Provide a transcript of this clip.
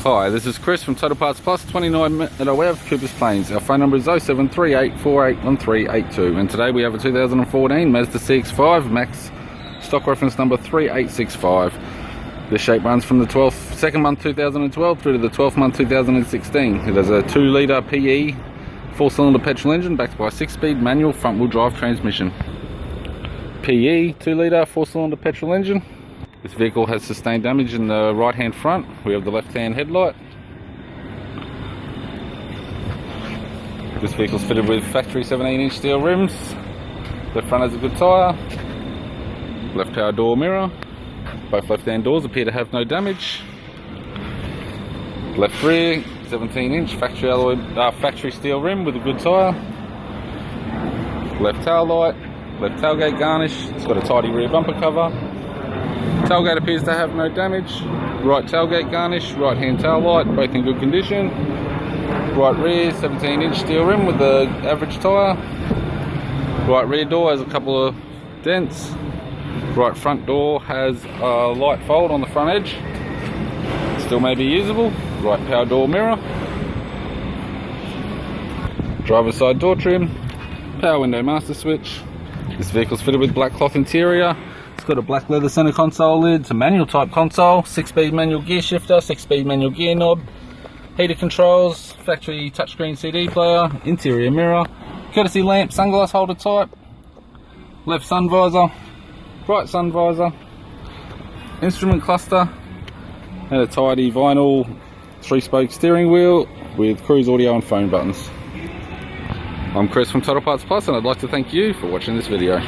Hi, this is Chris from Total Parts Plus, 29 Meadow Ave, Coopers Plains. Our phone number is 0738481382, and today we have a 2014 Mazda CX5 Max, stock reference number 3865. This shape runs from the 2nd month 2012 through to the 12th month 2016. It has a 2-litre PE 4-cylinder petrol engine backed by a 6-speed manual front-wheel drive transmission. PE 2-litre 4-cylinder petrol engine. This vehicle has sustained damage in the right hand front. We have the left hand headlight. This vehicle is fitted with factory 17-inch steel rims. Left front has a good tyre. Left power door mirror. Both left hand doors appear to have no damage. Left rear 17-inch factory steel rim with a good tyre. Left tail light. Left tailgate garnish. It's got a tidy rear bumper cover. Tailgate appears to have no damage. Right tailgate garnish, right hand tail light, both in good condition. Right rear 17-inch steel rim with the average tyre. Right rear door has a couple of dents. Right front door has a light fold on the front edge. Still may be usable. Right power door mirror. Driver's side door trim. Power window master switch. This vehicle's fitted with black cloth interior. It's got a black leather center console lid. It's a manual type console, 6-speed manual gear shifter, 6-speed manual gear knob, heater controls, factory touchscreen CD player, interior mirror, courtesy lamp, sunglass holder type, left sun visor, right sun visor, instrument cluster, and a tidy vinyl 3-spoke steering wheel with cruise audio and phone buttons. I'm Chris from Total Parts Plus, and I'd like to thank you for watching this video.